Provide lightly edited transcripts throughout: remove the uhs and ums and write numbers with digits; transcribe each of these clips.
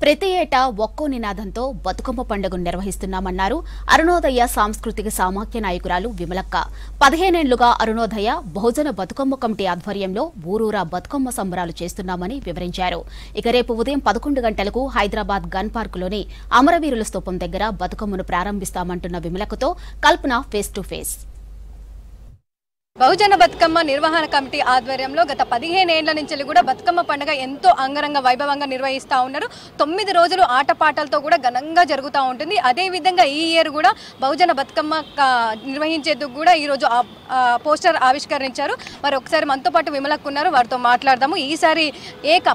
ప్రతి ఏటా ఒక్కో నినాదంతో బతుకమ్మ పండుగను నిర్వహిస్తున్నామన్నారు అరుణోదయ సాంస్కృతిక సామాఖ్య నాయకురాలు విమలక్క. 15 ఏళ్లుగా అరుణోదయ బహుజన బతుకమ్మ కమిటీ ఆధ్వర్యంలో ఊరూరా బతుకమ్మ సంబరాలు చేస్తున్నామని వివరించారు. ఇక రేపు ఉదయం 11 గంటలకు హైదరాబాద్ గన్ పార్కులోని అమరవీరుల స్తూపం దగ్గర బతుకమ్మను ప్రారంభిస్తామంటున్న విమలక్కతో కల్పన ఫేస్ టు ఫేస్. బహుజన బతుకమ్మ నిర్వహణ కమిటీ ఆధ్వర్యంలో గత 15 ఏళ్ల నుంచి కూడా బతుకమ్మ పండుగ ఎంతో అంగరంగ వైభవంగా నిర్వహిస్తూ ఉన్నారు. 9 రోజులు ఆటపాటలతో కూడా ఘనంగా జరుగుతూ ఉంటుంది. అదేవిధంగా ఈ ఇయర్ కూడా బహుజన బతుకమ్మ నిర్వహించేందుకు కూడా ఈరోజు పోస్టర్ ఆవిష్కరించారు. మరి ఒకసారి మనతో పాటు విమలక్క ఉన్నారు, వారితో మాట్లాడదాము. ఈసారి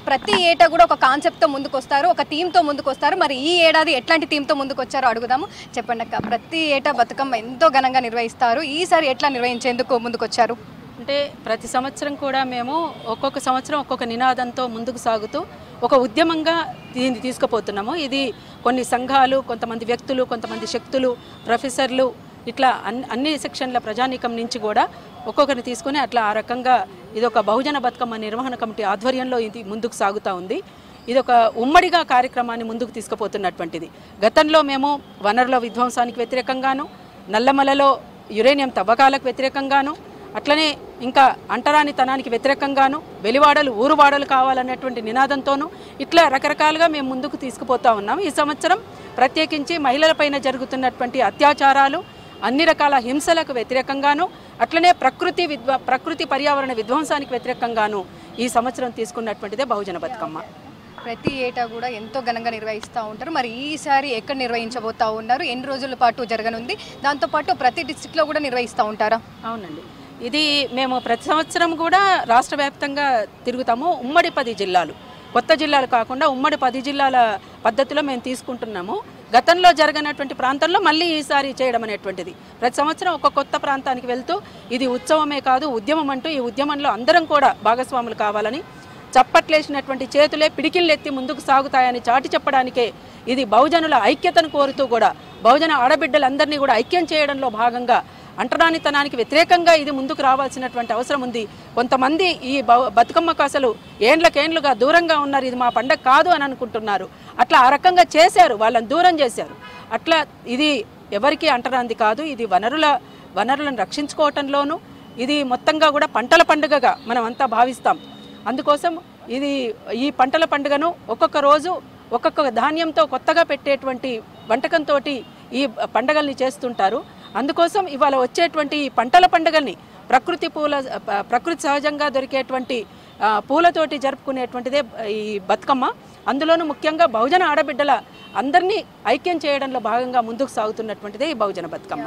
ప్రతి ఏటా కూడా ఒక కాన్సెప్ట్తో ముందుకు వస్తారు, ఒక థీమ్తో ముందుకు వస్తారు. మరి ఈ ఏడాది ఎట్లాంటి థీమ్తో ముందుకు వచ్చారో అడుగుదాము. చెప్పండి అక్క, ప్రతి ఏటా బతుకమ్మ ఎంతో ఘనంగా నిర్వహిస్తారు, ఈసారి ఎట్లా నిర్వహించేందుకు ముందుకు వచ్చారు? అంటే ప్రతి సంవత్సరం కూడా మేము ఒక్కొక్క సంవత్సరం ఒక్కొక్క నినాదంతో ముందుకు సాగుతూ ఒక ఉద్యమంగా దీన్ని తీసుకుపోతున్నాము. ఇది కొన్ని సంఘాలు, కొంతమంది వ్యక్తులు, కొంతమంది శక్తులు, ప్రొఫెసర్లు, ఇట్లా అన్ని సెక్షన్ల ప్రజానీకం నుంచి కూడా ఒక్కొక్కరిని తీసుకుని అట్లా ఆ రకంగా ఇది ఒక బహుజన బతుకమ్మ నిర్వహణ కమిటీ ఆధ్వర్యంలో ఇది ముందుకు సాగుతూ ఉంది. ఇది ఒక ఉమ్మడిగా కార్యక్రమాన్ని ముందుకు తీసుకుపోతున్నటువంటిది. గతంలో మేము వనరుల విధ్వంసానికి వ్యతిరేకంగాను, నల్లమలలో యురేనియం తవ్వకాలకు వ్యతిరేకంగాను, అట్లనే ఇంకా అంటరానితనానికి వ్యతిరేకంగాను, వెలివాడలు ఊరువాడలు కావాలనేటువంటి నినాదంతోనూ ఇట్లా రకరకాలుగా మేము ముందుకు తీసుకుపోతూ ఉన్నాం. ఈ సంవత్సరం ప్రత్యేకించి మహిళలపైన జరుగుతున్నటువంటి అత్యాచారాలు, అన్ని రకాల హింసలకు వ్యతిరేకంగాను, అట్లనే ప్రకృతి పర్యావరణ విధ్వంసానికి వ్యతిరేకంగాను ఈ సంవత్సరం తీసుకున్నటువంటిదే బహుజన బతుకమ్మ. ప్రతి ఏటా కూడా ఎంతో ఘనంగా నిర్వహిస్తూ ఉంటారు. మరి ఈసారి ఎక్కడ నిర్వహించబోతా ఉన్నారు, ఎన్ని రోజుల పాటు జరగనుంది, దాంతోపాటు ప్రతి డిస్ట్రిక్ట్లో కూడా నిర్వహిస్తూ ఉంటారా? అవునండి, ఇది మేము ప్రతి సంవత్సరం కూడా రాష్ట్ర వ్యాప్తంగా తిరుగుతాము. ఉమ్మడి 10 జిల్లాలు, కొత్త జిల్లాలు కాకుండా ఉమ్మడి 10 జిల్లాల పద్ధతిలో మేము తీసుకుంటున్నాము. గతంలో జరగనటువంటి ప్రాంతంలో మళ్ళీ ఈసారి చేయడం అనేటువంటిది. ప్రతి సంవత్సరం ఒక కొత్త ప్రాంతానికి వెళ్తూ ఇది ఉత్సవమే కాదు ఉద్యమం అంటూ ఈ ఉద్యమంలో అందరం కూడా భాగస్వాములు కావాలని, చప్పట్లేసినటువంటి చేతులే పిడికిళ్ళెత్తి ముందుకు సాగుతాయని చాటి చెప్పడానికే ఇది బహుజనుల ఐక్యతను కోరుతూ కూడా బహుజన ఆడబిడ్డలందరినీ కూడా ఐక్యం చేయడంలో భాగంగా అంటరానితనానికి వ్యతిరేకంగా ఇది ముందుకు రావాల్సినటువంటి అవసరం ఉంది. కొంతమంది ఈ బతుకమ్మకు అసలు ఏండ్లకేండ్లుగా దూరంగా ఉన్నారు, ఇది మా పండగ కాదు అని అనుకుంటున్నారు. అట్లా ఆ రకంగా చేశారు, వాళ్ళని దూరం చేశారు. అట్లా ఇది ఎవరికి అంటరాంది కాదు, ఇది వనరులను రక్షించుకోవటంలోనూ ఇది మొత్తంగా కూడా పంటల పండుగగా మనం అంతా భావిస్తాం. అందుకోసం ఈ పంటల పండుగను ఒక్కొక్క రోజు ఒక్కొక్క ధాన్యంతో కొత్తగా పెట్టేటువంటి వంటకంతో ఈ పండుగల్ని చేస్తుంటారు. అందుకోసం ఇవాళ వచ్చేటువంటి ఈ పంటల పండుగల్ని ప్రకృతి సహజంగా దొరికేటువంటి పూలతోటి జరుపుకునేటువంటిదే ఈ బతుకమ్మ. అందులోనూ ముఖ్యంగా బహుజన ఆడబిడ్డల అందరినీ ఐక్యం చేయడంలో భాగంగా ముందుకు సాగుతున్నటువంటిదే ఈ బహుజన బతుకమ్మ.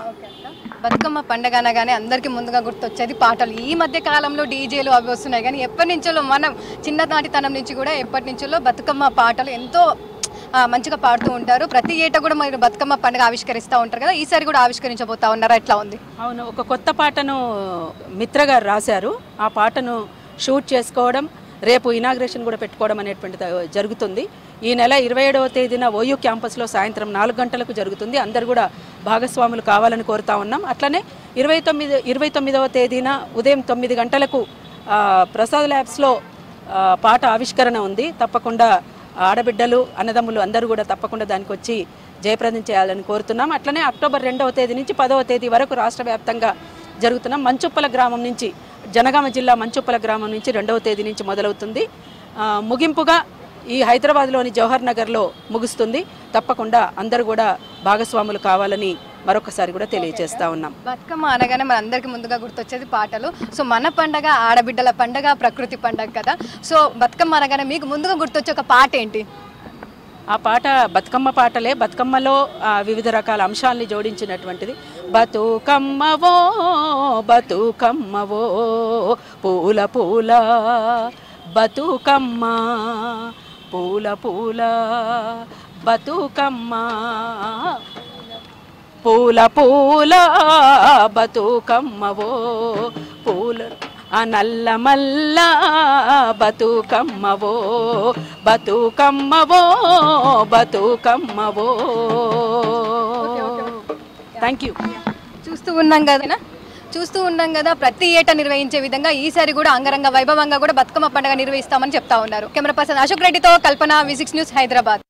బతుకమ్మ పండుగ అనగానే అందరికీ ముందుగా గుర్తొచ్చేది పాటలు. ఈ మధ్య కాలంలో డీజేలు అవి వస్తున్నాయి, కానీ ఎప్పటి నుంచో మనం చిన్ననాటితనం నుంచి కూడా ఎప్పటి నుంచో బతుకమ్మ పాటలు ఎంతో మంచిగా పాడుతూ ఉంటారు. ప్రతి ఏటా కూడా మీరు బతుకమ్మ పండుగ ఆవిష్కరిస్తూ ఉంటారు కదా, ఈసారి కూడా ఆవిష్కరించబోతా ఉన్నారా? ఎట్లా ఉంది? అవును, ఒక కొత్త పాటను మిత్ర గారు రాశారు. ఆ పాటను షూట్ చేసుకోవడం, రేపు ఇనాగ్రేషన్ కూడా పెట్టుకోవడం అనేటువంటిది జరుగుతుంది. ఈ నెల 27వ తేదీన ఓయూ క్యాంపస్లో సాయంత్రం 4 గంటలకు జరుగుతుంది. అందరు కూడా భాగస్వాములు కావాలని కోరుతా ఉన్నాం. అట్లనే 29వ తేదీన ఉదయం 9 గంటలకు ప్రసాద్ ల్యాబ్స్లో పాట ఆవిష్కరణ ఉంది. తప్పకుండా ఆడబిడ్డలు, అన్నదమ్ములు అందరూ కూడా తప్పకుండా దానికి వచ్చి జయప్రదం చేయాలని కోరుతున్నాం. అట్లనే అక్టోబర్ 2వ తేదీ నుంచి 10వ తేదీ వరకు రాష్ట్ర వ్యాప్తంగా జరుగుతున్నాం. మంచుప్పల గ్రామం నుంచి, జనగామ జిల్లా మంచుప్పల గ్రామం నుంచి 2వ తేదీ నుంచి మొదలవుతుంది. ముగింపుగా ఈ హైదరాబాద్లోని జవహర్ నగర్లో ముగుస్తుంది. తప్పకుండా అందరూ కూడా భాగస్వాములు కావాలని మరొకసారి కూడా తెలియజేస్తా ఉన్నాం. బతుకమ్మ అనగానే మన అందరికీ ముందుగా గుర్తొచ్చేది పాటలు. సో మన పండగ ఆడబిడ్డల పండగ, ప్రకృతి పండగ కదా. సో బతుకమ్మ అనగానే మీకు ముందుగా గుర్తొచ్చే ఒక పాట ఏంటి? ఆ పాట బతుకమ్మ పాటలే. బతుకమ్మలో వివిధ రకాల అంశాలని జోడించినటువంటిది. బతుకమ్మవో బతుకమ్మవో పూల పూల బతుకమ్మ, పూల పూల బతుకమ్మ, పూల పూల బతుకమ్మవో పూల నల్ల మల్ల బతుకమ్మవో బతుకమ్మవో బతుకమ్మవో. Thank you. చూస్తూ ఉన్నాం కదా ప్రతి ఏటా నిర్వహించే విధంగా ఈసారి కూడా అంగరంగ వైభవంగా కూడా బతుకమ్మ పండుగ నిర్వహిస్తామని చెప్తా ఉన్నారు. కెమెరా పర్సన్ అశోక్ రెడ్డితో కల్పన, V6 న్యూస్, హైదరాబాద్.